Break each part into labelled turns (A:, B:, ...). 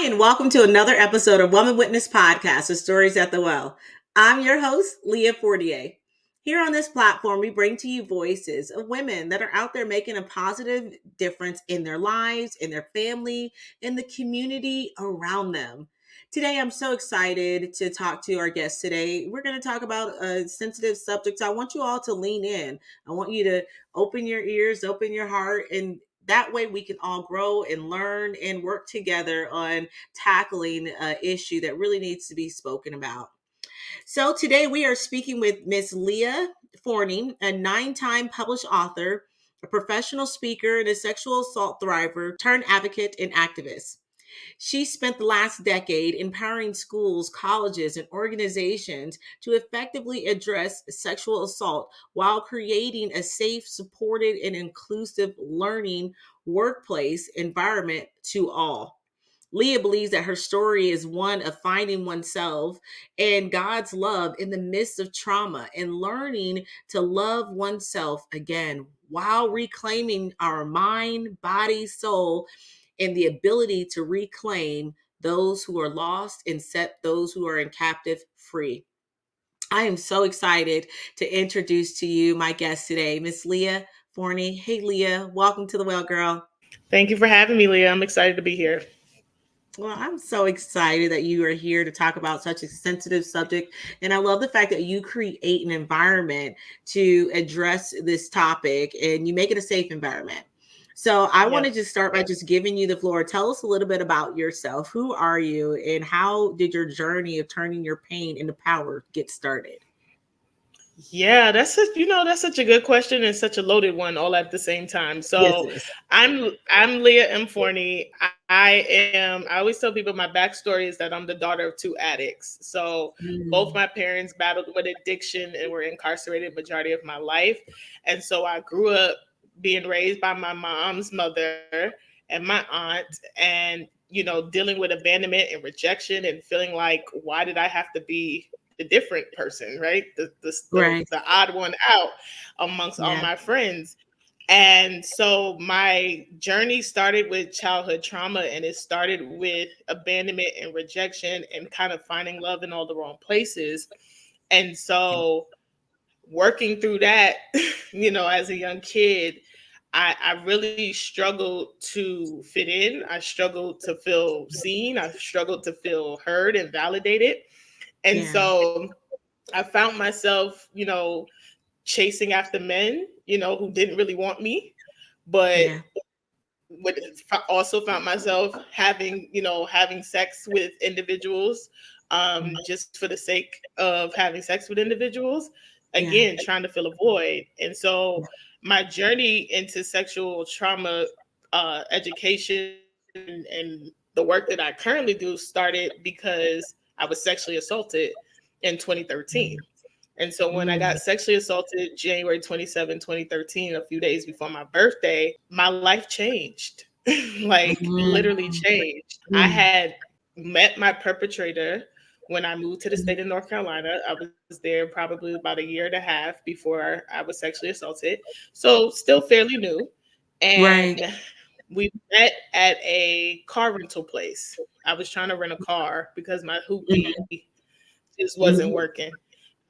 A: and welcome to another episode of Woman Witness Podcast, with Stories at the Well. I'm your host, Leah Forney. Here on this platform, we bring to you voices of women that are out there making a positive difference in their lives, in their family, in the community around them. Today, I'm so excited to talk to our guest today. We're going to talk about a sensitive subject. So I want you all to lean in. I want you to open your ears, open your heart, and that way we can all grow and learn and work together on tackling an issue that really needs to be spoken about. So today we are speaking with Miss Leah Forney, a 9-time published author, a professional speaker, and a sexual assault thriver turned advocate and activist. She spent the last decade empowering schools, colleges, and organizations to effectively address sexual assault while creating a safe, supported, and inclusive learning workplace environment to all. Leah believes that her story is one of finding oneself and God's love in the midst of trauma and learning to love oneself again while reclaiming our mind, body, soul, and the ability to reclaim those who are lost and set those who are in captive free. I am so excited to introduce to you my guest today, Miss Leah Forney. Hey, Leah, welcome to the Well Girl.
B: Thank you for having me, Leah. I'm excited to be here.
A: Well, I'm so excited that you are here to talk about such a sensitive subject. And I love the fact that you create an environment to address this topic and you make it a safe environment. So I want to
B: Yes.
A: just start by just giving you the floor. Tell us a little bit about yourself. Who are you and how did your journey of turning your pain into power get started?
B: Yeah, that's such a good question and such a loaded one all at the same time.
A: Yes,
B: So
A: it is.
B: I'm Leah M. Forney. I always tell people my backstory is that I'm the daughter of two addicts. So both
A: Mm,
B: my parents battled with addiction and were incarcerated majority of my life. And so I grew up being raised by my mom's mother and my aunt, and dealing with abandonment and rejection and feeling like, why did I have to be the different person, right?
A: right.
B: The odd one out amongst all
A: Yeah.
B: my friends. And so my journey started with childhood trauma, and it started with abandonment and rejection and kind of finding love in all the wrong places. And so working through that, as a young kid, I really struggled to fit in. I struggled to feel seen. I struggled to feel heard and validated. And
A: Yeah.
B: so I found myself, chasing after men, who didn't really want me, but
A: Yeah.
B: also found myself having sex with individuals, just for the sake of having sex with individuals,
A: Yeah.
B: again, trying to fill a void. And so my journey into sexual trauma education and the work that I currently do started because I was sexually assaulted in 2013. And so when I got
A: Mm,
B: sexually assaulted January 27, 2013, a few days before my birthday, my life changed. Like
A: mm,
B: literally changed. I
A: mm,
B: had met my perpetrator when I moved to the
A: mm.
B: state of North Carolina. I was there probably about a year and a half before I was sexually assaulted. So still fairly new.
A: Right.
B: And we met at a car rental place. I was trying to rent a car because my hoopty
A: Mhm,
B: just wasn't
A: mhm,
B: working.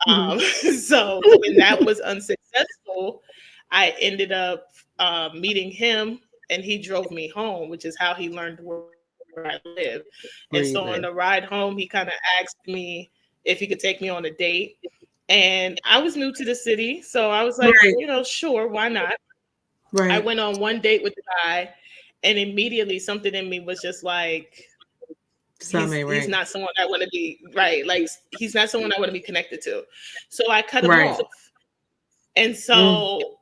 A: mhm.
B: So when that was unsuccessful, I ended up meeting him, and he drove me home, which is how he learned where I live. And so on the
A: Where you
B: ride
A: live.
B: home, he kind of asked me if he could take me on a date. And I was new to the city, so I was like,
A: Right.
B: sure, why not? I
A: Right.
B: went on one date with the guy, and immediately something in me was just like, he's
A: Some ain't
B: he's
A: right.
B: not someone I want to be right. Like he's not someone I want to be connected to. So I cut him
A: Right.
B: off. And
A: Mm,
B: so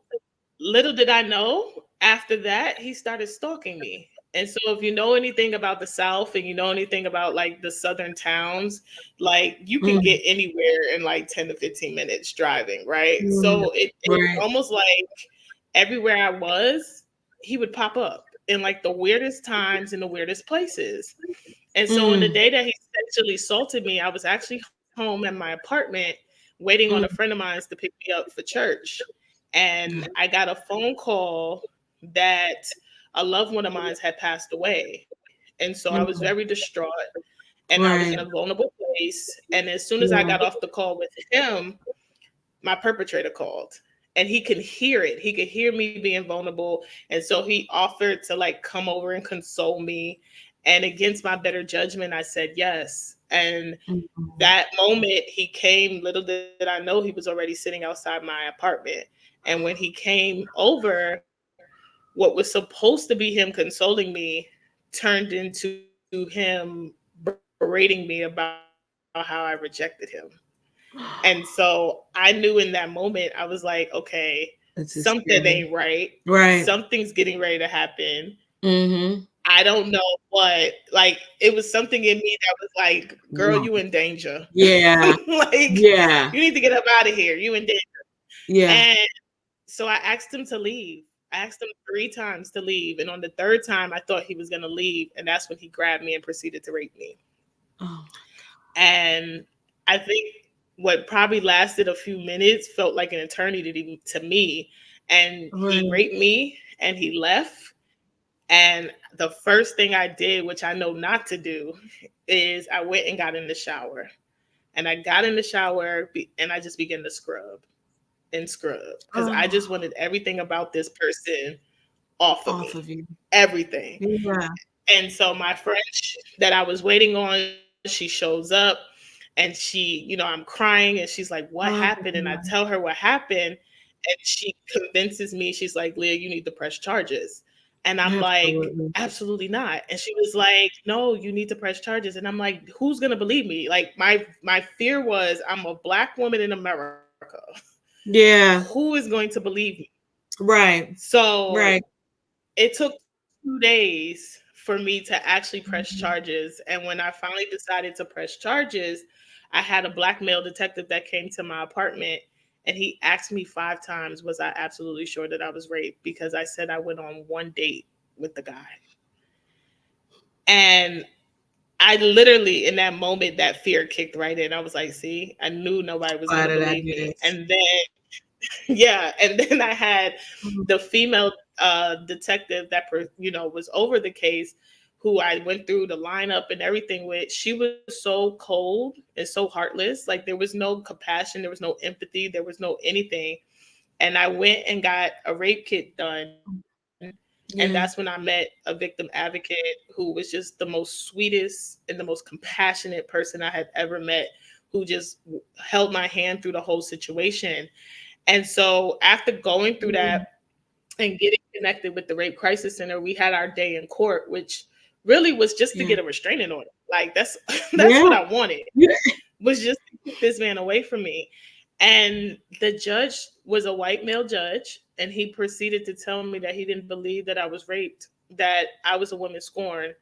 B: little did I know, after that, he started stalking me. And so if you know anything about the South and you know anything about like the southern towns, like you can
A: mm,
B: get anywhere in like 10 to 15 minutes driving, right?
A: mm.
B: So it was
A: Right.
B: almost like everywhere I was, he would pop up in like the weirdest times in the weirdest places. And so on the
A: Mm,
B: day that he sexually assaulted me, I was actually home in my apartment waiting on a friend of
A: mm,
B: mine to pick me up for church. And
A: mm,
B: I got a phone call that a loved one of mine had passed away. And so I was
A: Mm.
B: very distraught and I was
A: Right.
B: in a vulnerable place. And as soon as I
A: Yeah.
B: got off the call with him, my perpetrator called and he could hear it. He could hear me being vulnerable. And so he offered to like come over and console me. And against my better judgment, I said yes. And
A: Mhm.
B: that moment he came, little did I know he was already sitting outside my apartment. And when he came over, what was supposed to be him consoling me turned into him berating me about how I rejected him. And so I knew in that moment, I was like, okay, something ain't
A: This is
B: right.
A: scary.
B: Something's
A: Right.
B: getting ready to happen.
A: Mhm.
B: I don't know what. Like, it was something in me that was like, girl, you
A: Right.
B: in danger.
A: Yeah.
B: Like,
A: Yeah.
B: you need to get up out of here. You in danger.
A: Yeah.
B: And so I asked him to leave. I asked him 3 times to leave. And on the third time, I thought he was going to leave. And that's when he grabbed me and proceeded to rape me.
A: Oh
B: And I think what probably lasted a few minutes felt like an eternity to me. And
A: my.
B: he
A: Right.
B: raped me and he left. And the first thing I did, which I know not to do, is I went and got in the shower. And I got in the shower and I just began to scrub and scrub because I
A: Oh,
B: just wanted everything about this person off of
A: off
B: me.
A: of you.
B: Everything.
A: Yeah.
B: And so my friend that I was waiting on, she shows up and I'm crying and she's like, "What
A: Oh
B: happened?"
A: my
B: And I tell
A: God.
B: her what happened. And she convinces me, she's like, "Leah, you need to press charges." And I'm like,
A: Absolutely.
B: "Absolutely not." And she was like, "No, you need to press charges." And I'm like, "Who's gonna believe me?" Like my fear was I'm a black woman in America.
A: Yeah.
B: Who is going to believe me?
A: Right.
B: So
A: Right.
B: it took 2 days for me to actually press
A: Mhm.
B: charges. And when I finally decided to press charges, I had a black male detective that came to my apartment and he asked me 5 times, was I absolutely sure that I was raped? Because I said I went on one date with the guy. And I literally, in that moment, that fear kicked right in. I was like, see, I knew nobody was going
A: Why
B: to
A: did I
B: believe
A: do
B: me.
A: this?
B: And then yeah, and then I had
A: Mhm.
B: the female detective that was over the case, who I went through the lineup and everything with. She was so cold and so heartless. Like there was no compassion, there was no empathy, there was no anything. And I went and got a rape kit done, and that's when I met
A: Yeah.
B: a victim advocate who was just the most sweetest and the most compassionate person I had ever met, who just held my hand through the whole situation. And so after going through that
A: Yeah.
B: and getting connected with the Rape Crisis Center, we had our day in court, which really was just to
A: Yeah.
B: get a restraining order. Like that's that's what
A: Yeah.
B: I wanted,
A: Yeah.
B: was just to keep this man away from me. And the judge was a white male judge, and he proceeded to tell me that he didn't believe that I was raped, that I was a woman scorned.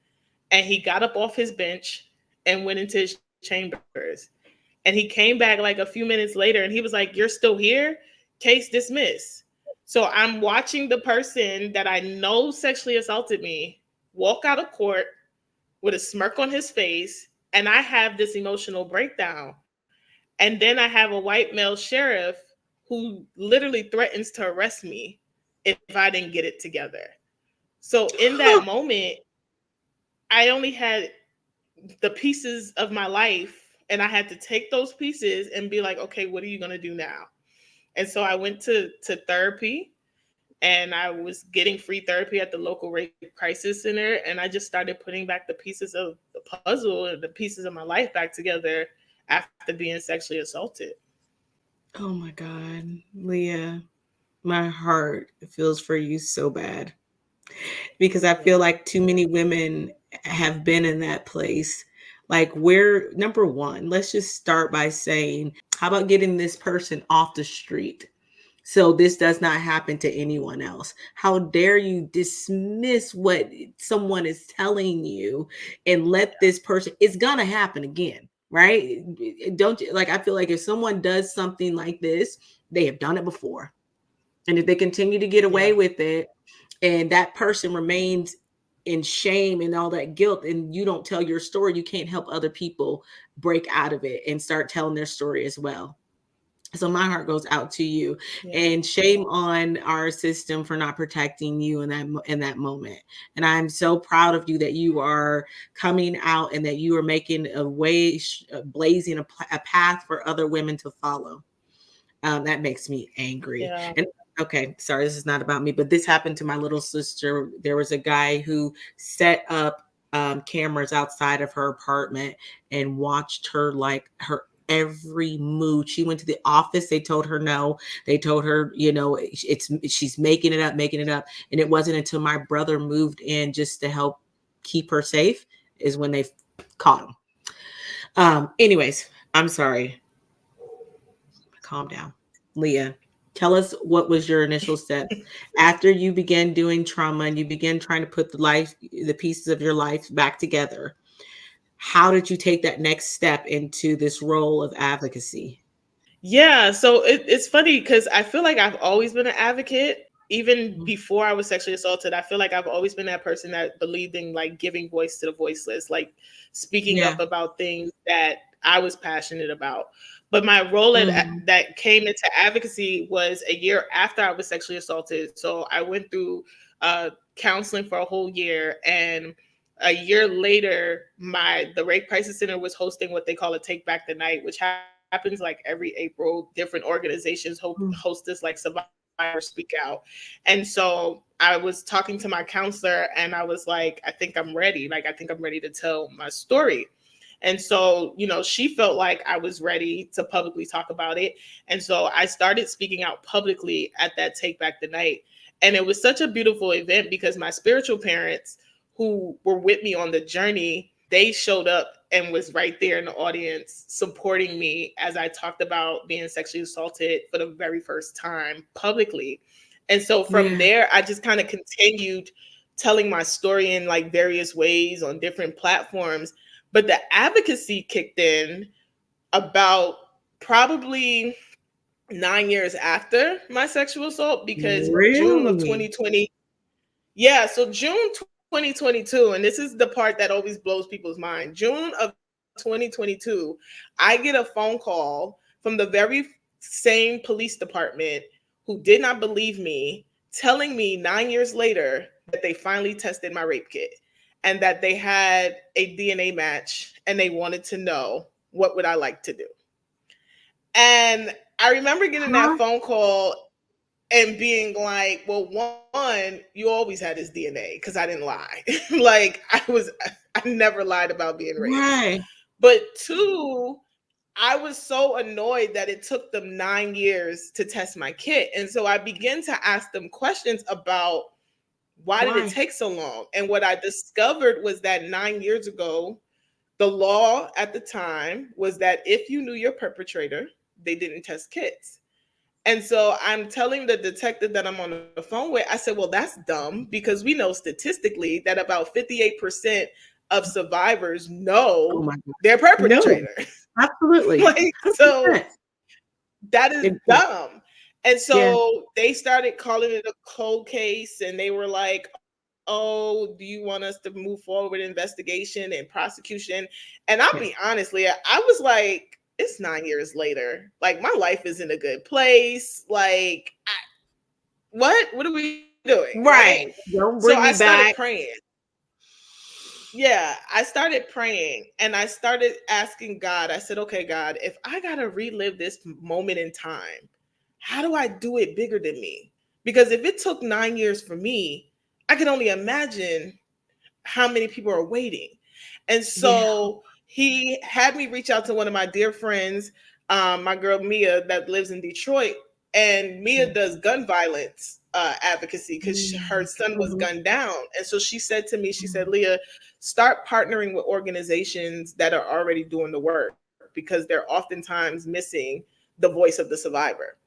B: And he got up off his bench and went into his chambers. And he came back like a few minutes later and he was like, "You're still here? Case dismissed." So I'm watching the person that I know sexually assaulted me walk out of court with a smirk on his face. And I have this emotional breakdown. And then I have a white male sheriff who literally threatens to arrest me if I didn't get it together. So in that moment, I only had the pieces of my life and I had to take those pieces and be like, okay, what are you going to do now? And so I went to therapy and I was getting free therapy at the local rape crisis center. And I just started putting back the pieces of the puzzle and the pieces of my life back together after being sexually assaulted.
A: Oh my God, Leah, my heart feels for you so bad because I feel
B: Yeah.
A: like too many women have been in that place. Like, where, number one, let's just start by saying, how about getting this person off the street? So this does not happen to anyone else. How dare you dismiss what someone is telling you and let this person, it's going to happen again, right? Don't you, like, I feel like if someone does something like this, they have done it before. And if they continue to get
B: Yeah.
A: away with it and that person remains in shame and all that guilt and you don't tell your story, you can't help other people break out of it and start telling their story as well. So my heart goes out to you,
B: Yeah.
A: and shame on our system for not protecting you in that moment. And I'm so proud of you that you are coming out and that you are making a way, blazing a path for other women to follow. That makes me angry.
B: Yeah.
A: And okay, sorry, this is not about me, but this happened to my little sister. There was a guy who set up cameras outside of her apartment and watched her, like, her every move. She went to the office. They told her no. They told her, it's she's making it up. And it wasn't until my brother moved in just to help keep her safe is when they caught him. Anyways, I'm sorry. Calm down. Leah, tell us, what was your initial steps after you began doing trauma and you began trying to put the pieces of your life back together? How did you take that next step into this role of advocacy?
B: Yeah, so it's funny because I feel like I've always been an advocate. Even before I was sexually assaulted, I feel like I've always been that person that believed in like giving voice to the voiceless, like speaking
A: Yeah.
B: up about things that I was passionate about. But my role
A: Mhm.
B: that came into advocacy was a year after I was sexually assaulted. So I went through counseling for a whole year, and a year later, the Rape Crisis Center was hosting what they call a Take Back the Night, which happens like every April. Different organizations
A: Mm.
B: host this like Survivor Speak Out. And so I was talking to my counselor and I was like, I think I'm ready. Like, I think I'm ready to tell my story. And so, she felt like I was ready to publicly talk about it. And so I started speaking out publicly at that Take Back the Night. And it was such a beautiful event because my spiritual parents, who were with me on the journey, they showed up and was right there in the audience supporting me as I talked about being sexually assaulted for the very first time publicly. And so from
A: Yeah.
B: there, I just kind of continued telling my story in like various ways on different platforms. But the advocacy kicked in about probably 9 years after my sexual assault because June of
A: Really?
B: 2020. Yeah, so June 2022, and this is the part that always blows people's mind. June of 2022, I get a phone call from the very same police department who did not believe me, telling me 9 years later that they finally tested my rape kit and that they had a DNA match and they wanted to know what would I like to do. And I remember getting that
A: Huh?
B: phone call and being like, well, one, you always had his DNA because I didn't lie. Like I never lied about being raped.
A: Right.
B: But two, I was so annoyed that it took them 9 years to test my kit. And so I began to ask them questions about why did it
A: Why?
B: take so long? And what I discovered was that 9 years ago, the law at the time was that if you knew your perpetrator, they didn't test kits. And so I'm telling the detective that I'm on the phone with, I said, well, that's dumb because we know statistically that about 58% of survivors
A: Oh
B: know
A: my God.
B: their
A: No,
B: perpetrator.
A: absolutely.
B: Like, so
A: 100%.
B: that is
A: It,
B: dumb. And
A: yeah.
B: so they started calling it a cold case and they were like, oh, do you want us to move forward with investigation and prosecution? And I'll be
A: Yeah.
B: honest, Leah, I was like, it's 9 years later. Like, my life is in a good place. Like, what are we doing? Right.
A: Right.
B: So I
A: Don't bring me
B: started
A: back.
B: praying. Yeah, I started praying and I started asking God. I said, okay, God, if I got to relive this moment in time, how do I do it bigger than me? Because if it took 9 years for me, I can only imagine how many people are waiting. And
A: Yeah.
B: so he had me reach out to one of my dear friends, my girl Mia, that lives in Detroit. And Mia does gun violence advocacy because her son was
A: Mhm.
B: gunned down. And so she said to me, she said, Leah, start partnering with organizations that are already doing the work because they're oftentimes missing the voice of the survivor.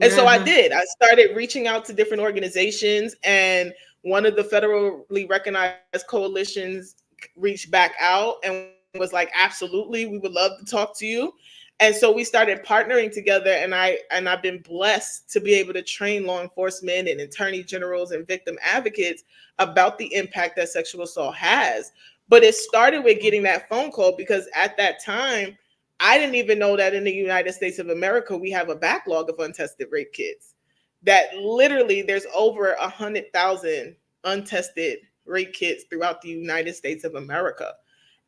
B: And so I
A: Uh-huh.
B: did. I started reaching out to different organizations, and one of the federally recognized coalitions reached back out and was like, absolutely, we would love to talk to you. And so we started partnering together, and I've been blessed to be able to train law enforcement and attorney generals and victim advocates about the impact that sexual assault has. But it started with getting that phone call because at that time I didn't even know that in the United States of America, we have a backlog of untested rape kits. That literally there's over 100,000 untested rape kits throughout the United States of America.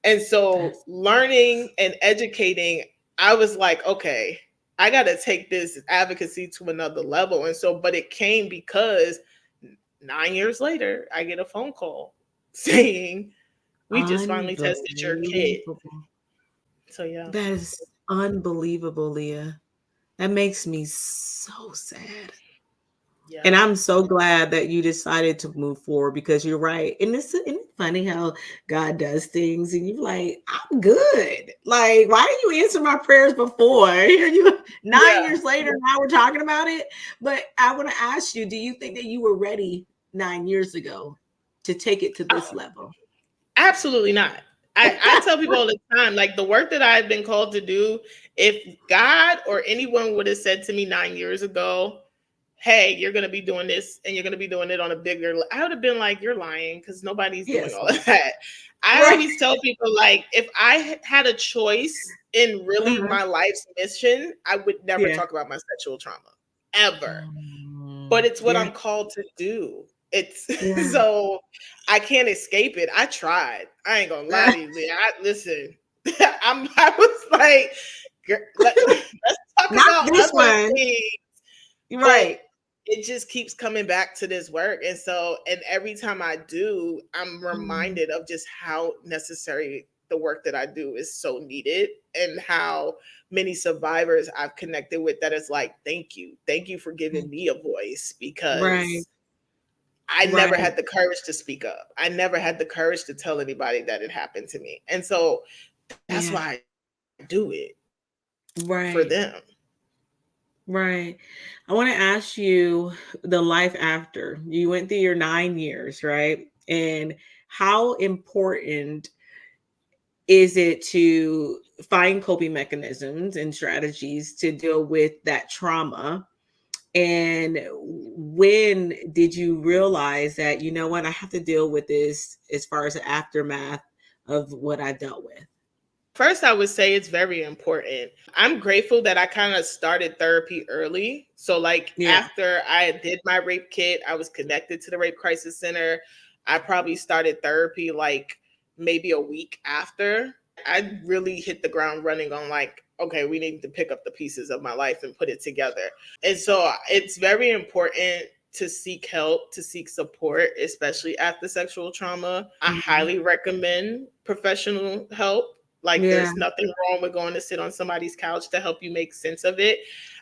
B: And so
A: That's
B: learning and educating, I was like, okay, I got to take this advocacy to another level. And so, but it came because 9 years later, I get a phone call saying, we just finally tested your kit.
A: unbelievable.
B: So, yeah.
A: That is unbelievable, Leah. That makes me so sad. And
B: Yeah.
A: I'm so glad that you decided to move forward because you're right. And isn't it funny how God does things and you're like, I'm good. Like, why didn't you answer my prayers before? Here you 9 years
B: Yeah.
A: later, now we're talking about it. But I want to ask you, do you think that you were ready 9 years ago to take it to this level?
B: Absolutely not. I tell people all the time, like the work that I've been called to do, if God or anyone would have said to me 9 years ago, hey, you're going to be doing this and you're going to be doing it on a bigger, I would have been like, you're lying because nobody's doing
A: Yes.
B: all of that. I
A: Right.
B: always tell people, like, if I had a choice in really
A: Uh-huh.
B: my life's mission, I would never
A: Yeah.
B: talk about my sexual trauma ever. But it's what
A: Yeah.
B: I'm called to do. It's
A: Yeah.
B: so I can't escape it. I tried. I ain't gonna lie to you, Leah. Listen. I was like, let's talk
A: Not
B: about
A: this
B: other
A: one.
B: things, but
A: Right.
B: it just keeps coming back to this work. And so, and every time I do, I'm
A: Mm.
B: reminded of just how necessary the work that I do is so needed, and how many survivors I've connected with that is like, thank you. Thank you for giving me a voice,
A: Right.
B: because I never
A: Right.
B: had the courage to speak up. I never had the courage to tell anybody that it happened to me. And so that's
A: Yeah.
B: why I do it for
A: Right.
B: them.
A: Right. I want to ask you the life after. You went through your 9 years, right? And how important is it to find coping mechanisms and strategies to deal with that trauma? And when did you realize that, you know what, I have to deal with this as far as the aftermath of what I dealt with?
B: First, I would say it's very important. I'm grateful that I kind of started therapy early. So, like,
A: Yeah.
B: after I did my rape kit, I was connected to the Rape Crisis Center. I probably started therapy like maybe a week after. I really hit the ground running on, like, okay, we need to pick up the pieces of my life and put it together. And so it's very important to seek help, to seek support, especially after sexual trauma. I
A: Mhm.
B: highly recommend professional help. Like,
A: Yeah.
B: there's nothing wrong with going to sit on somebody's couch to help you make sense of it.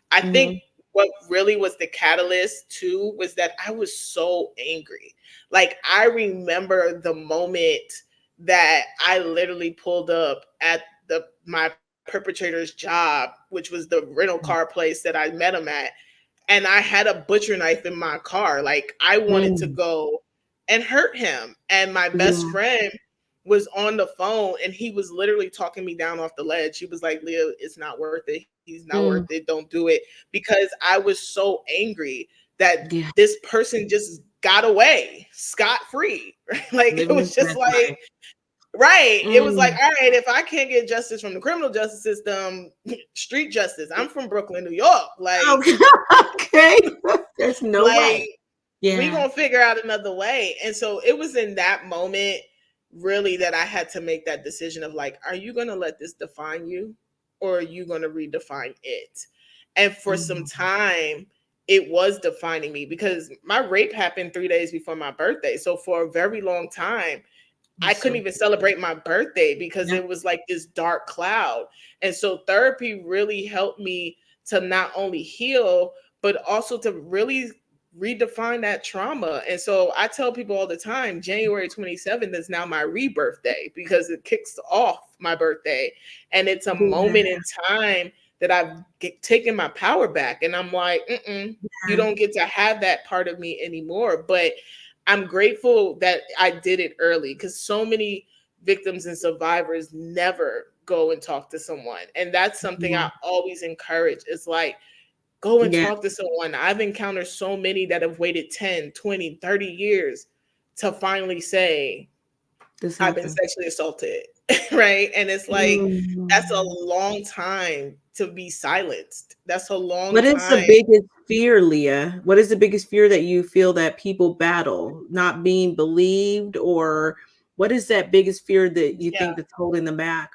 B: I think
A: Mhm.
B: what really was the catalyst too was that I was so angry. Like, I remember the moment that I literally pulled up at the my perpetrator's job, which was the rental car place that I met him at, and I had a butcher knife in my car. Like, I wanted to
A: Mm.
B: go and hurt him. And my best
A: Yeah.
B: friend was on the phone and he was literally talking me down off the ledge. He was like, Leah, it's not worth it. He's not worth
A: Mm.
B: it. Don't do it. Because I was so angry that
A: Yeah.
B: this person just got away scot free. Like, it
A: Living his
B: was just
A: best
B: like,
A: life.
B: right. It was like,
A: Mm.
B: all right, if I can't get justice from the criminal justice system, street justice. I'm from Brooklyn, New York.
A: Okay. Okay. There's no
B: Like
A: way.
B: we
A: Yeah.
B: gonna figure out another way. And so it was in that moment really that I had to make that decision of like, are you gonna let this define you, or are you gonna redefine it? And for some
A: Mhm.
B: time, it was defining me because my rape happened 3 days before my birthday. So for a very long time, I
A: That's
B: couldn't
A: so
B: even celebrate my birthday because
A: yeah.
B: it was like this dark cloud. And so therapy really helped me to not only heal, but also to really redefine that trauma. And so I tell people all the time, January 27th is now my rebirth day because it kicks off my birthday. And it's a moment
A: Yeah.
B: in time that I've taken my power back. And I'm like, you
A: Yeah.
B: don't get to have that part of me anymore. But I'm grateful that I did it early because so many victims and survivors never go and talk to someone. And that's something
A: Yeah.
B: I always encourage. It's like, go and
A: Yeah.
B: talk to someone. I've encountered so many that have waited 10, 20, 30 years to finally say,
A: This
B: I've been
A: happened.
B: sexually assaulted, right? And it's like, that's a
A: Mm.
B: long time to be silenced. That's a long
A: What is the
B: time.
A: biggest fear, Leah? What is the biggest fear that you feel that people battle? Not being believed, or what is that biggest fear that you
B: Yeah.
A: think that's holding them back?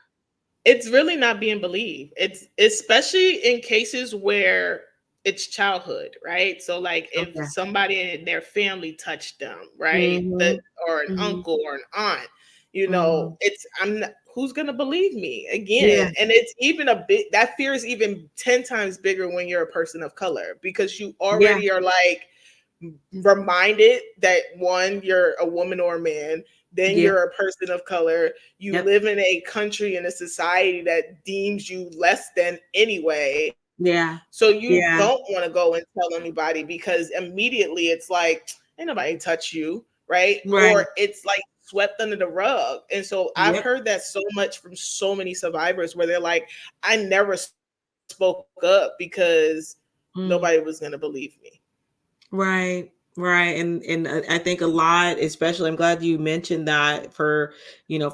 B: It's really not being believed. It's especially in cases where it's childhood, right? So like if
A: Okay.
B: somebody in their family touched them, right? That
A: Mhm.
B: or an
A: Mhm.
B: uncle or an aunt,
A: Mhm.
B: it's I'm not, who's gonna believe me
A: Yeah.
B: again? And it's even a bit that fear is even 10 times bigger when you're a person of color because you
A: Yeah.
B: already are like reminded that one, you're a woman or a man, then
A: Yeah.
B: you're a person of color, you
A: Yep.
B: live in a country and a society that deems you less than anyway.
A: Yeah.
B: So you don't
A: Yeah.
B: want to go and tell anybody because immediately it's like, ain't nobody touch you, right?
A: Right.
B: Or it's like swept under the rug. And so I've
A: Yep.
B: heard that so much from so many survivors where they're like, I never spoke up because nobody was going to
A: Mm.
B: believe me.
A: Right. Right. And I think a lot, especially I'm glad you mentioned that for,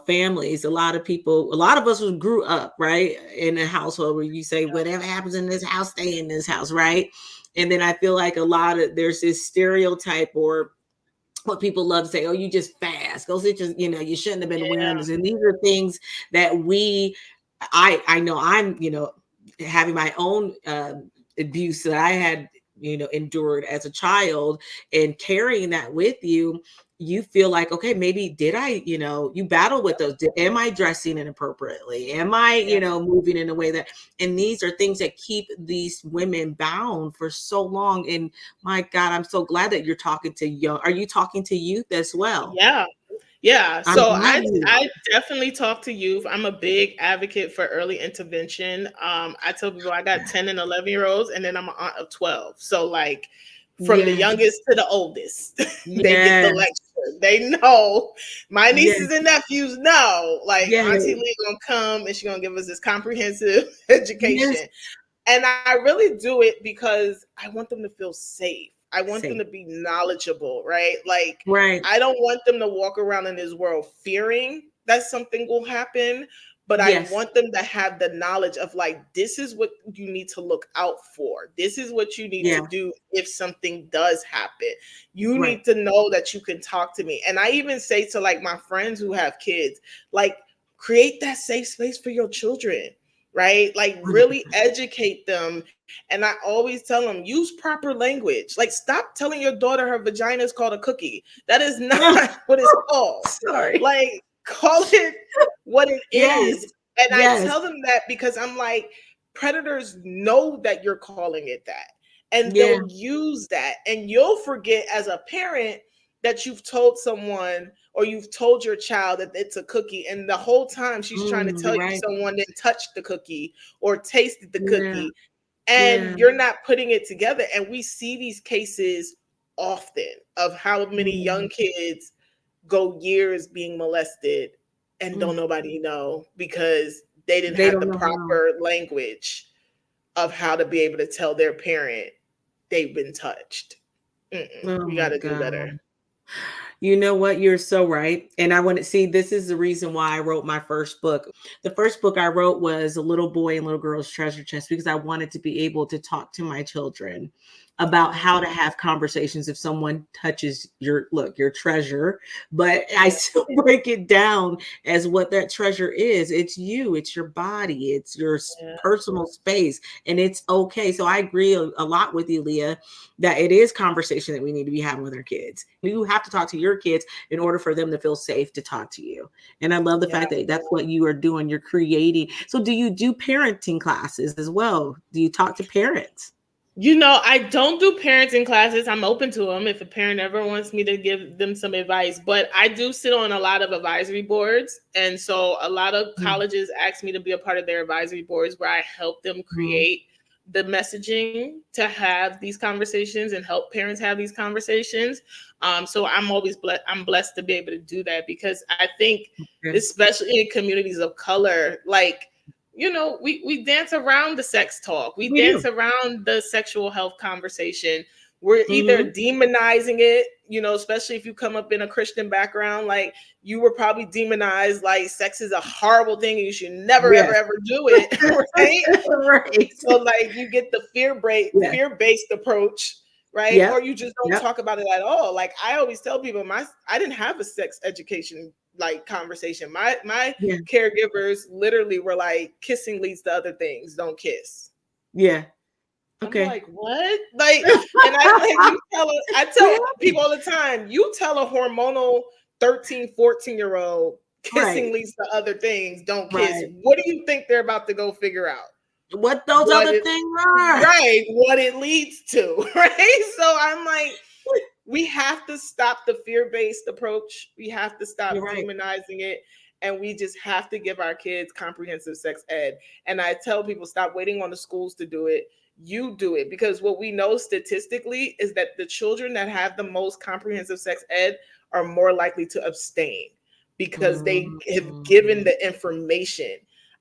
A: families, a lot of people, a lot of us who grew up, right, in a household where you say, whatever happens in this house, stay in this house, right? And then I feel like a lot of there's this stereotype or what people love to say, oh, you just fast. Go sit your, you shouldn't have been wearing
B: Yeah.
A: this. And these are things that I know I'm, having my own abuse that I had, endured as a child and carrying that with you. You feel like, okay, maybe did I, you battle with those. Am I dressing inappropriately? Am I,
B: Yeah.
A: moving in a way that, and these are things that keep these women bound for so long. And my God, I'm so glad that you're talking to young. Are you talking to youth as well?
B: Yeah. Yeah,
A: I'm
B: so
A: glad
B: I
A: you.
B: I definitely talk to youth. I'm a big advocate for early intervention. I tell people I got 10 and 11-year-olds, and then I'm an aunt of 12. So like from the
A: Yeah.
B: youngest to the oldest, they get the
A: Yeah.
B: lecture. They know. My
A: Yeah.
B: nieces and nephews know. Like
A: Yeah.
B: Auntie Lee gonna come and she gonna give us this comprehensive
A: Yes.
B: education. And I really do it because I want them to feel safe. I want them
A: Safe.
B: to be knowledgeable, right? Like,
A: Right.
B: I don't want them to walk around in this world fearing that something will happen, but I
A: Yes.
B: want them to have the knowledge of like, this is what you need to look out for. This is what you need to
A: Yeah.
B: do if something does happen. You
A: Right.
B: need to know that you can talk to me. And I even say to like my friends who have kids, like, create that safe space for your children, right? Like, really
A: 100%.
B: educate them. And I always tell them, use proper language. Like, stop telling your daughter her vagina is called a cookie. That is not what it's called.
A: Sorry.
B: Like, call it what it
A: Yes.
B: is. And I
A: Yes.
B: tell them that because I'm like, predators know that you're calling it that. And
A: Yeah.
B: they'll use that. And you'll forget as a parent that you've told someone or you've told your child that it's a cookie. And the whole time she's trying to tell
A: You're
B: you
A: right.
B: someone didn't touch the cookie or tasted the
A: Yeah.
B: cookie,
A: Yeah.
B: and you're not putting it together. And we see these cases often of how many young
A: Mm.
B: kids go years being molested and
A: Mm.
B: don't nobody know because they didn't
A: They
B: have
A: don't
B: the
A: know how.
B: proper language of how to be able to tell their parent they've been touched.
A: Oh
B: We
A: my
B: got to do better.
A: God. You know what? You're so right. And I want to see, this is the reason why I wrote my first book. The first book I wrote was A Little Boy and Little Girl's Treasure Chest because I wanted to be able to talk to my children about
B: Yeah.
A: how to have conversations if someone touches your treasure. But I
B: Yeah.
A: still break it down as what that treasure is. It's you, it's your body, it's your
B: Yeah.
A: personal space, and it's okay. So I agree a lot with you, Leah, that it is conversation that we need to be having with our kids. You have to talk to your kids in order for them to feel safe to talk to you. And I love the
B: Yeah.
A: fact that that's what you are doing. You're creating. So do you do parenting classes as well? Do you talk to parents?
B: I don't do parenting classes. I'm open to them if a parent ever wants me to give them some advice. But I do sit on a lot of advisory boards. And so a lot of
A: Mm.
B: colleges ask me to be a part of their advisory boards where I help them
A: Mm.
B: create the messaging to have these conversations and help parents have these conversations. So I'm always blessed. I'm blessed to be able to do that because I think,
A: Okay.
B: especially in communities of color, like, we dance around the sex talk. We
A: We
B: dance
A: do.
B: around the sexual health conversation We're either
A: Mm-hmm.
B: demonizing it, especially if you come up in a Christian background, like you were probably demonized, like sex is a horrible thing and you should never, ever,
A: Yes.
B: ever do it, right?
A: Right.
B: So like you get the
A: Yeah.
B: fear-based approach, right?
A: Yep.
B: Or you just don't
A: Yep.
B: talk about it at all. Like I always tell people, I didn't have a sex education like conversation. My
A: Yeah.
B: caregivers literally were like, kissing leads to other things, don't kiss.
A: Yeah.
B: I'm
A: Okay.
B: like, what? Like, and I tell
A: What
B: people
A: happened?
B: all the time, you tell a hormonal 13, 14-year-old kissing
A: Right.
B: leads to other things, don't kiss.
A: Right.
B: What do you think they're about to go figure out?
A: What those
B: What
A: other
B: it
A: things are.
B: right, what it leads to, right? So I'm like, we have to stop the fear-based approach. We have to stop
A: You're right.
B: demonizing it. And we just have to give our kids comprehensive sex ed. And I tell people, stop waiting on the schools to do it. You do it. Because what we know statistically is that the children that have the most comprehensive sex ed are more likely to abstain because they have given
A: Mm-hmm.
B: the information.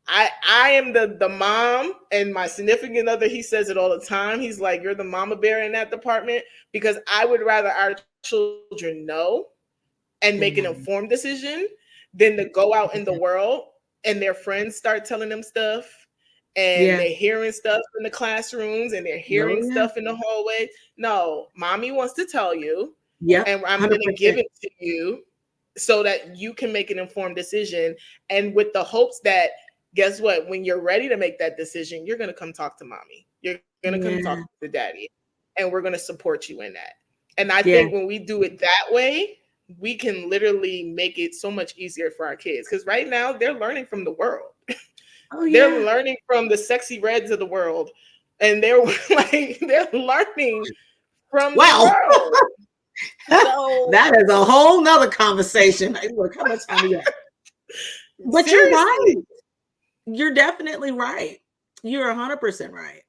B: I am the mom, and my significant other, he says it all the time. He's like, you're the mama bear in that department, because I would rather our children know and make an
A: Then that.
B: informed decision than to go out in the
A: Yeah.
B: world and their friends start telling them stuff and
A: Yeah.
B: they're hearing stuff in the classrooms and they're
A: Oh,
B: hearing
A: yeah.
B: stuff in the hallway. No, mommy wants to tell you,
A: Yep.
B: and I'm going to give
A: 100%.
B: it to you so that you can make an informed decision. And with the hopes that, guess what, when you're ready to make that decision, you're going to come talk to mommy. You're going to come talk
A: Yeah.
B: to daddy, and we're going to support you in that. And I think
A: Yeah.
B: when we do it that way, we can literally make it so much easier for our kids. Because right now, they're learning from the world.
A: Oh,
B: They're
A: yeah.
B: learning from the sexy reds of the world. And they're like, they're learning from the
A: Well,
B: world. So
A: that is a whole nother conversation. Like, look, how much time we got? But you're right.
B: seriously.
A: You're definitely right. You're 100% right.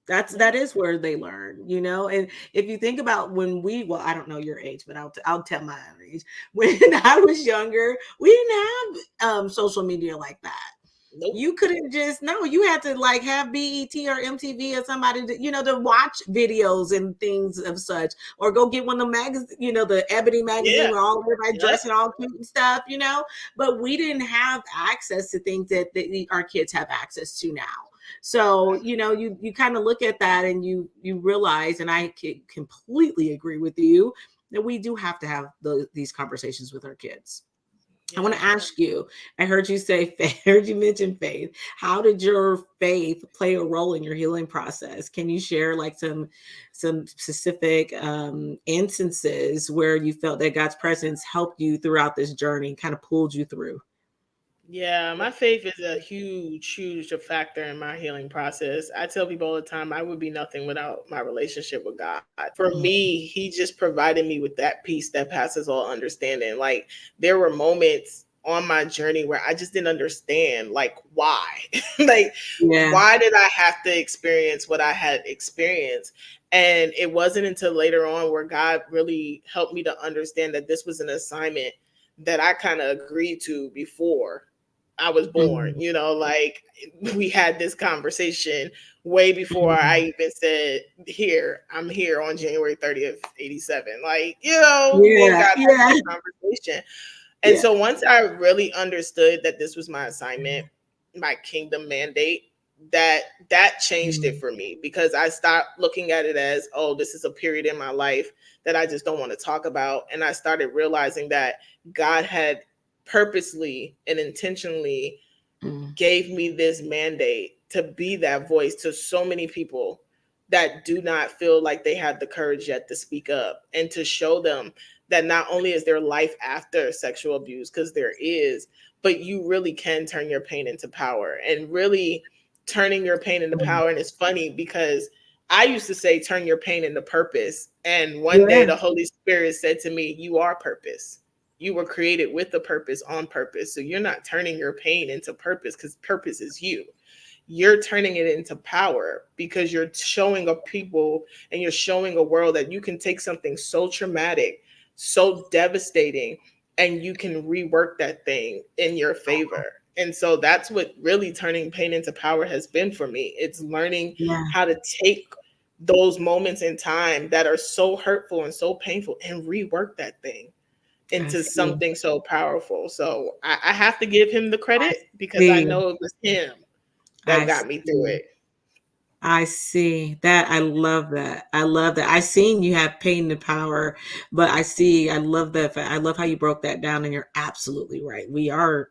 A: That is where they learn, And if you think about when well, I don't know your age, but I'll tell my own age. When I was younger, we didn't have social media like that.
B: Nope.
A: You couldn't just no, you had to like have BET or MTV or somebody to watch videos and things of such, or go get one of the magazines, the Ebony magazine
B: Yeah.
A: where all everybody
B: Yep.
A: dressing all cute and stuff. But we didn't have access to things that our kids have access to now. So you kind of look at that and you realize, and I completely agree with you, that we do have to have these conversations with our kids. I want
B: Yeah.
A: to ask you, I heard you say, I heard you mention faith. How did your faith play a role in your healing process? Can you share like some specific instances where you felt that God's presence helped you throughout this journey, kind of pulled you through?
B: Yeah, my faith is a huge, huge factor in my healing process. I tell people all the time, I would be nothing without my relationship with God. For me, He just provided me with that peace that passes all understanding. Like, there were moments on my journey where I just didn't understand, like, why? Like,
A: Yeah.
B: why did I have to experience what I had experienced? And it wasn't until later on where God really helped me to understand that this was an assignment that I kind of agreed to before I was born.
A: Mm,
B: Like, we had this conversation way before I
A: mm.
B: even said, I'm here on January 30th, 87. Like, me and
A: Yeah.
B: God had
A: Yeah.
B: this conversation. And
A: Yeah.
B: so once I really understood that this was my assignment, my kingdom mandate, that changed it
A: Mm,
B: for me, because I stopped looking at it as, oh, this is a period in my life that I just don't want to talk about. And I started realizing that God had purposely and intentionally
A: mm.
B: gave me this mandate to be that voice to so many people that do not feel like they have the courage yet to speak up, and to show them that not only is there life after sexual abuse, because there is, but you really can turn your pain into power, and really turning your pain into power. And it's funny because I used to say, turn your pain into purpose. And one day
A: Yeah.
B: the Holy Spirit said to me, you are purpose. You were created with a purpose, on purpose. So you're not turning your pain into purpose, because purpose is you. You're turning it into power, because you're showing a people and you're showing a world that you can take something so traumatic, so devastating, and you can rework that thing in your favor. And so that's what really turning pain into power has been for me. It's learning
A: Yeah.
B: how to take those moments in time that are so hurtful and so painful and rework that thing
A: I
B: into
A: see.
B: something so powerful. So I have to give him the
A: I
B: credit because I
A: see.
B: know it was him that
A: I
B: got me through
A: see.
B: it.
A: I see that. I love that. I love that. I seen you have pain and power, but I see. I love that. I love how you broke that down, and you're absolutely right. We are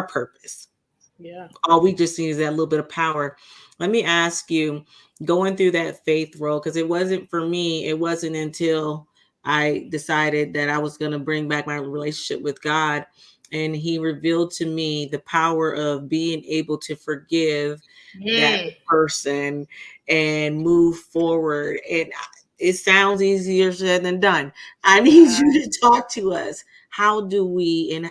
A: purpose.
B: Yeah.
A: All we just need is that little bit of power. Let me ask you, going through that faith role, because it wasn't for me. It wasn't until I decided that I was going to bring back my relationship with God, and He revealed to me the power of being able to forgive that
B: Mm.
A: person and move forward. And it sounds easier said than done. I need
B: God.
A: you to talk to us. How do we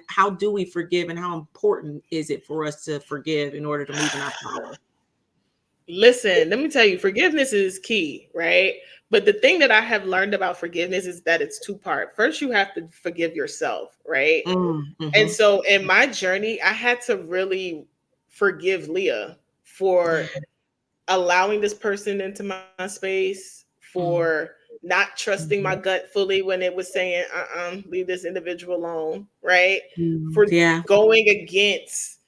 A: forgive, and how important is it for us to forgive in order to move in our power?
B: Listen, let me tell you, forgiveness is key, right? But the thing that I have learned about forgiveness is that it's two part. First, you have to forgive yourself, right? And
A: Mm-hmm.
B: so in my journey, I had to really forgive Leah for allowing this person into my space, for not trusting my
A: Mm-hmm.
B: gut fully when it was saying, leave this individual alone, right?
A: Mm-hmm.
B: For
A: Yeah.
B: going against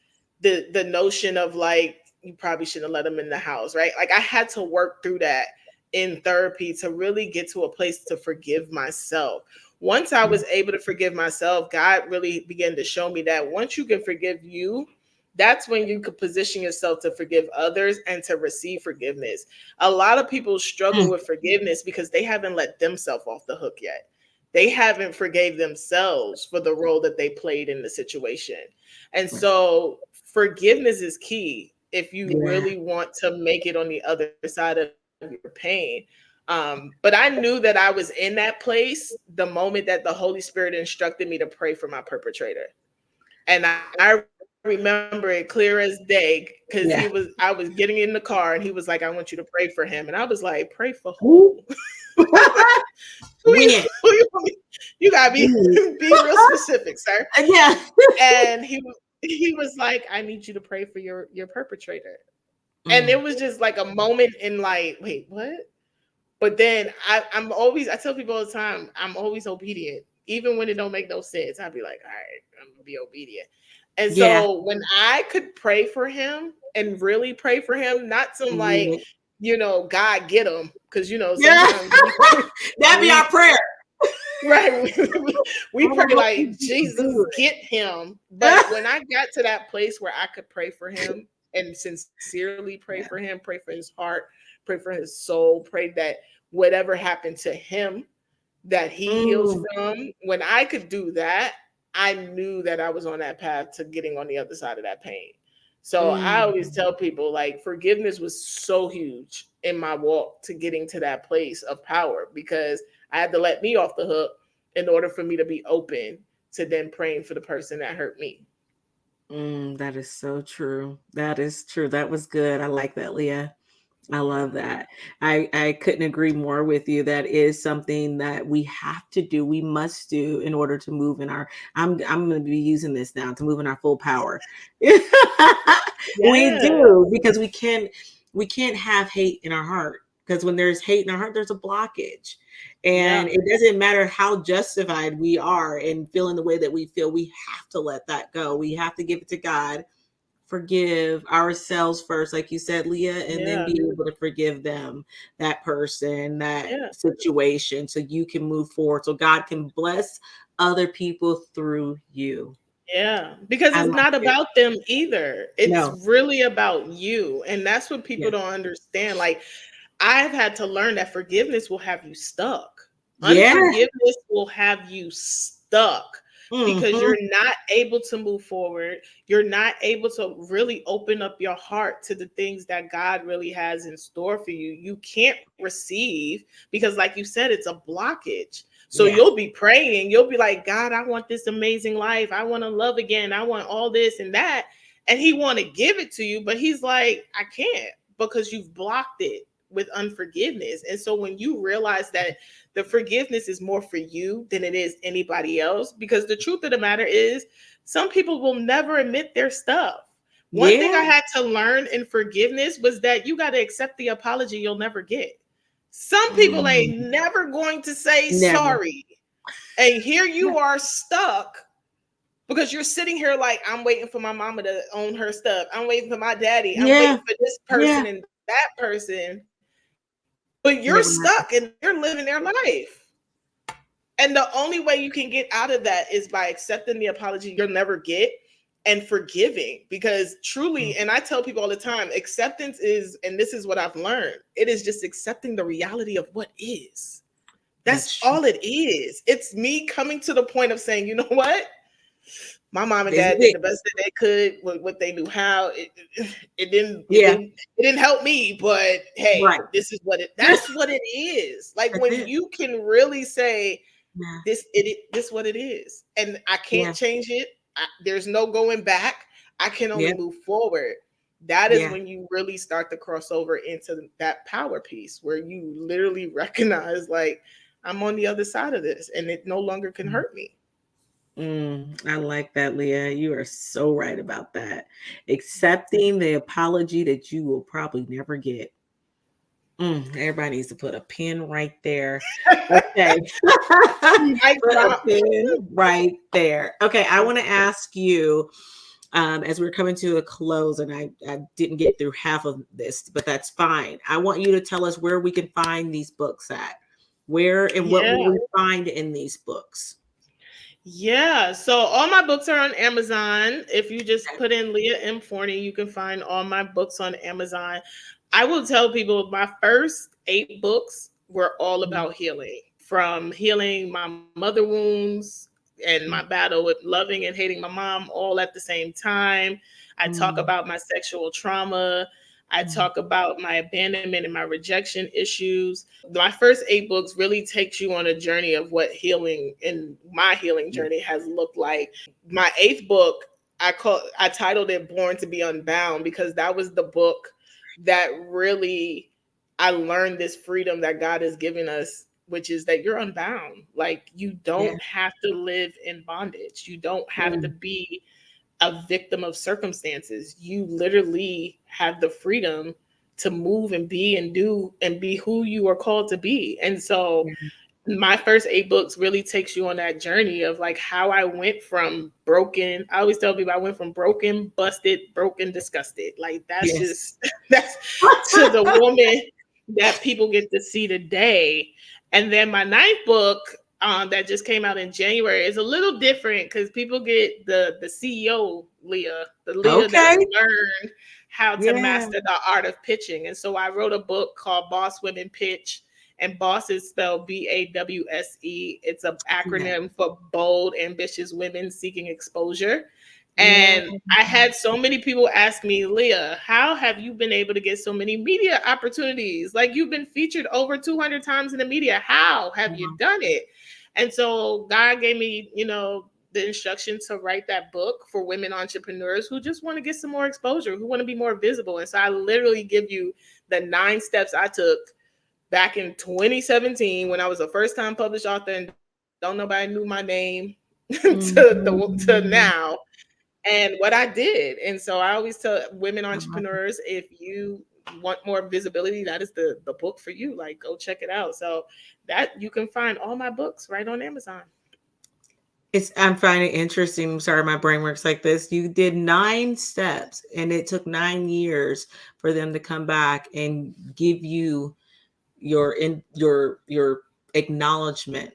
B: the notion of like, you probably shouldn't let them in the house, right? Like I had to work through that in therapy to really get to a place to forgive myself. Once I was able to forgive myself, God really began to show me that once you can forgive you, that's when you could position yourself to forgive others and to receive forgiveness. A lot of people struggle
A: Mm.
B: with forgiveness because they haven't let themselves off the hook yet. They haven't forgave themselves for the role that they played in the situation. And so forgiveness is key if you
A: Yeah.
B: really want to make it on the other side of your pain. But I knew that I was in that place the moment that the Holy Spirit instructed me to pray for my perpetrator. And I remember it clear as day because I was
A: Yeah.
B: getting in the car and he was like, I want you to pray for him. And I was like, pray for who?
A: Woo.
B: Who
A: When?
B: you want me? You gotta be
A: Mm.
B: be real specific, sir.
A: Yeah.
B: And he was like, I need you to pray for your perpetrator. And
A: Mm.
B: it was just like a moment in like, wait, what? But then I tell people all the time, I'm always obedient. Even when it don't make no sense, I'd be like, all right, I'm gonna be obedient. And
A: Yeah.
B: so when I could pray for him and really pray for him, not some like,
A: Yeah.
B: God get him, because
A: Yeah.
B: sometimes
A: That'd be our
B: we
A: prayer.
B: right we
A: Oh,
B: pray
A: hope
B: like
A: you do
B: Jesus
A: good.
B: get him. But when I got to that place where I could pray for him and sincerely pray for him, pray for his heart, pray for his soul, pray that whatever happened to him that he heals
A: Mm.
B: from, when I could do that, I knew that I was on that path to getting on the other side of that pain. So I always
A: Mm.
B: tell people like forgiveness was so huge in my walk to getting to that place of power because I had to let me off the hook in order for me to be open to then praying for the person that hurt me.
A: That is so true. That is true. That was good. I like that, Leah. I love
B: Yeah.
A: that. I couldn't agree more with you. That is something that we have to do. We must do in order to move in our. I'm going to be using this now to move in our full power. We
B: Yeah.
A: do because we can't have hate in our heart because when there's hate in our heart, there's a blockage, and
B: Yeah.
A: it doesn't matter how justified we are in feeling the way that we feel. We have to let that go. We have to give it to God, forgive ourselves first, like you said, Leah, and then
B: Yeah.
A: be able to forgive them, that person, that
B: Yeah.
A: situation, so you can move forward, so God can bless other people through you.
B: Yeah, because
A: I
B: it's
A: like
B: not
A: it.
B: about them either. It's
A: No.
B: really about you. And that's what
A: Yeah.
B: people don't understand. Like, I've had to learn that forgiveness will have you stuck.
A: Yeah.
B: Unforgiveness will have you stuck because
A: Hmm.
B: you're not able to move forward. You're not able to really open up your heart to the things that God really has in store for you. You can't receive because, like you said, it's a blockage. So
A: Yeah.
B: you'll be praying, you'll be like, God, I want this amazing life. I want to love again. I want all this and that. And he want to give it to you, but he's like, I can't because you've blocked it with unforgiveness. And so when you realize that the forgiveness is more for you than it is anybody else, because the truth of the matter is, some people will never admit their stuff. One thing
A: Yeah.
B: I had to learn in forgiveness was that you got to accept the apology you'll never get. Some people
A: Mm,
B: ain't never going to say
A: never.
B: sorry. And here
A: Yeah.
B: you are stuck because you're sitting here like, I'm waiting for my mama to own her stuff. I'm waiting for my daddy. I'm
A: Yeah.
B: waiting for this person
A: Yeah.
B: and that person. But you're
A: Never
B: stuck
A: happened.
B: and they're living their life. And the only way you can get out of that is by accepting the apology you'll never get and forgiving. Because truly, and I tell people all the time, acceptance is, and this is what I've learned, it is just accepting the reality of what is. That's
A: That's true.
B: all it is. It's me coming to the point of saying, you know what? My mom and
A: This is
B: dad did
A: it.
B: the best that they could with what they knew how. It didn't it
A: Yeah.
B: didn't it didn't help me, but
A: Right.
B: hey, this is what it that's what it is. Like
A: That's
B: when
A: it.
B: you can really say
A: Yeah.
B: this what it is. And I can't
A: Yeah.
B: change it. There's no going back. I can only
A: Yeah.
B: move forward. That is
A: Yeah.
B: when you really start to cross over into that power piece where you literally recognize like I'm on the other side of this and it no longer can hurt me.
A: I like that, Leah. You are so right about that. Accepting the apology that you will probably never get. Everybody needs to put a pin right there. Okay.
B: Mic
A: Put a
B: drop.
A: pin right there. Okay. I want to ask you, as we're coming to a close, and I didn't get through half of this, but that's fine. I want you to tell us where we can find these books at. Where and what will
B: Yeah.
A: we find in these books?
B: Yeah. So all my books are on Amazon. If you just put in Leah M. Forney, you can find all my books on Amazon. I will tell people my first 8 books were all
A: Mhm.
B: about healing, from healing my mother wounds and my battle with loving and hating my mom all at the same time. I talk
A: Mm,
B: about my sexual trauma. I
A: mm,
B: talk about my abandonment and my rejection issues. My first 8 books really takes you on a journey of what healing and my healing
A: yeah,
B: journey has looked like. My 8th book, I titled it Born to be Unbound because that was the book that really I learned this freedom that God has given us, which is that you're unbound. Like you
A: yeah.
B: don't have to live in bondage. You don't have to
A: Mm,
B: be a victim of circumstances. You literally have the freedom to move and be and do and be who you are called to be. And so
A: yeah,
B: my first 8 books really takes you on that journey of like how I went from broken. I always tell people I went from broken, busted, broken, disgusted. Like that's
A: yes.
B: just that's to the woman that people get to see today. And then my 9th book that just came out in January is a little different because people get the CEO Leah, the Leah that
A: Okay.
B: learned how to
A: Yeah.
B: master the art of pitching. And so I wrote a book called Boss Women Pitch, and BOSS is spelled BAWSE. It's an
A: Yeah.
B: acronym for bold, ambitious women seeking exposure.
A: Yeah.
B: And I had so many people ask me, Leah, how have you been able to get so many media opportunities? Like you've been featured over 200 times in the media. How have you done it? And so God gave me, the instruction to write that book for women entrepreneurs who just want to get some more exposure, who want to be more visible. And so I literally give you the 9 steps I took back in 2017 when I was a first time published author and don't nobody knew my name to
A: Mhm.
B: now and what I did. And so I always tell women
A: I love it.
B: entrepreneurs, if you want more visibility, that is the book for you. Like go check it out. So that you can find all my books right on Amazon.
A: I'm finding it interesting. I'm sorry, my brain works like this. You did 9 steps, and it took 9 years for them to come back and give you your acknowledgement,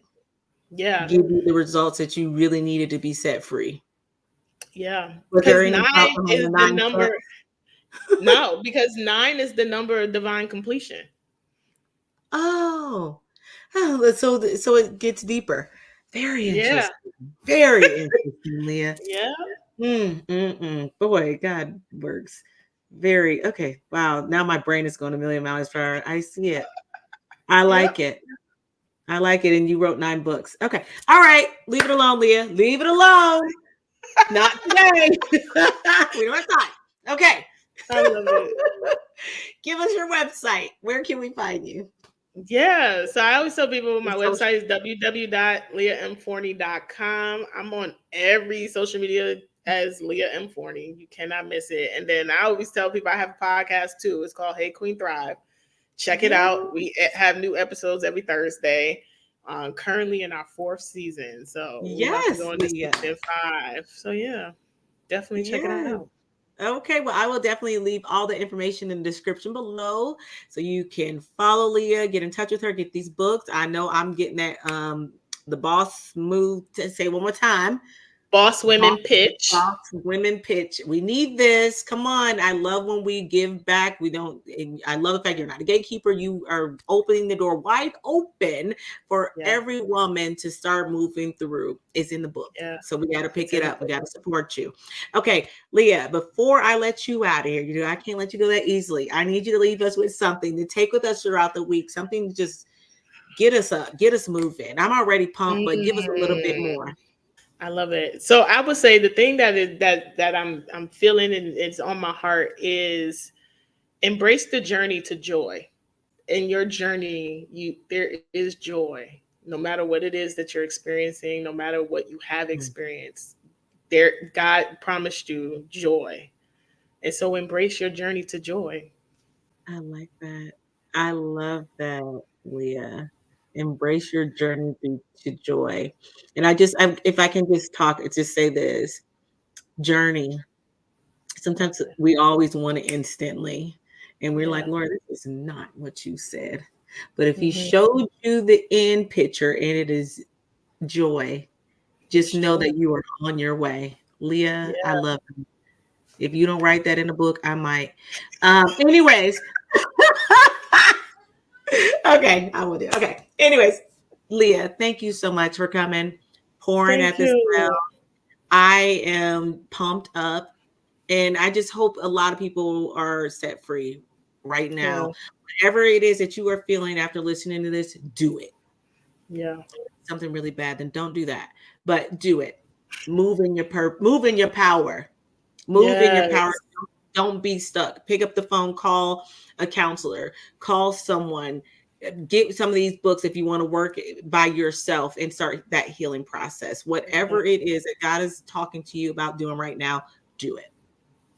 B: Yeah.
A: give you the results that you really needed to be set free.
B: Yeah.
A: Was there
B: Because
A: any
B: 9
A: outcome on the
B: is the
A: 9 steps?
B: number. No, because 9 is the number of divine completion.
A: Oh, oh, so it gets deeper. Very
B: Yeah.
A: interesting. Very interesting, Leah.
B: Yeah.
A: Boy, God works. Very okay. Wow. Now my brain is going a million miles per hour. I see it. I like
B: Yep.
A: it. I like it. And you wrote 9 books. Okay. All right. Leave it alone, Leah. Leave it alone. Not today. We don't have time. Okay.
B: I love it.
A: Give us your website. Where can we find you?
B: Yeah. So I always tell people my
A: Social.
B: website is www.leahmforney.com. I'm on every social media as Leah M. Forney. You cannot miss it. And then I always tell people I have a podcast too. It's called Hey Queen Thrive. Check it
A: Yeah.
B: out. We have new episodes every Thursday. Currently in our fourth season, so we're about to
A: Yes,
B: go into
A: Leah.
B: season 5. So yeah, definitely check it
A: Yeah.
B: out.
A: Okay, well, I will definitely leave all the information in the description below so you can follow Leah, get in touch with her, get these books. I know I'm getting that the boss move to say one more time.
B: Boss
A: Boss,
B: Women Pitch.
A: boss women pitch. We need this. Come on. I love when we give back. We don't, I love the fact you're not a gatekeeper. You are opening the door wide open for
B: Yeah,
A: every woman to start moving through. It's in the book.
B: yeah,
A: So we got to pick
B: it's
A: it
B: in the
A: up. We
B: book.
A: got to support you. Okay, Leah, before I let you out of here, I can't let you go that easily. I need you to leave us with something to take with us throughout the week, something to just get us up, get us moving. I'm already pumped, but give us a little bit
B: Mm,
A: more.
B: I love it. So I would say the thing that I'm feeling and it's on my heart is embrace the journey to joy. In your journey, there is joy. No matter what it is that you're experiencing, no matter what you have experienced, there God promised you joy. And so embrace your journey to joy.
A: I like that. I love that, Leah. Embrace your journey to joy. And if I can just talk, just say this journey. Sometimes we always want it instantly. And we're like,
B: Yeah.
A: Lord, this is not what you said. But if He
B: Hmm.
A: showed you the end picture and it is joy, just
B: It's
A: know
B: joy.
A: that you are on your way. Leah, I
B: Yeah.
A: love you. If you don't write that in a book, I might. Anyways, okay, I will do. Okay. Anyways, Leah, thank you so much for coming, pouring
B: Thank
A: at this well.
B: you.
A: I am pumped up, and I just hope a lot of people are set free right
B: Yeah.
A: now. Whatever it is that you are feeling after listening to this, do it.
B: Yeah.
A: Something really bad, then don't do that. But do it. Move in your power. Move in your power.
B: Yes.
A: Don't be stuck. Pick up the phone, call a counselor, call someone, get some of these books if you want to work by yourself and start that healing process.
B: Mhm.
A: Whatever it is that God is talking to you about doing right now, do it.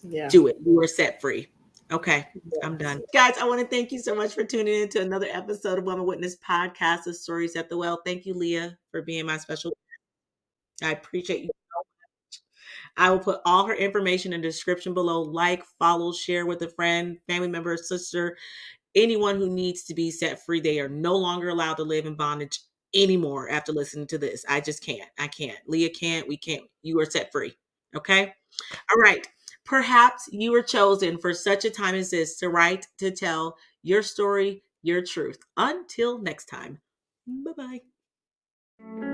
B: Yeah.
A: Do it. You are set free. Okay, I'm
B: Yes.
A: done. Guys, I want to thank you so much for tuning in to another episode of Woman Witness Podcast of Stories at the Well. Thank you, Leah, for being my special. I appreciate you. I will put all her information in the description below. Like, follow, share with a friend, family member, sister, anyone who needs to be set free. They are no longer allowed to live in bondage anymore after listening to this. I just can't. I can't. Leah can't. We can't. You are set free. Okay. All right. Perhaps you were chosen for such a time as this to write, to tell your story, your truth. Until next time. Bye bye.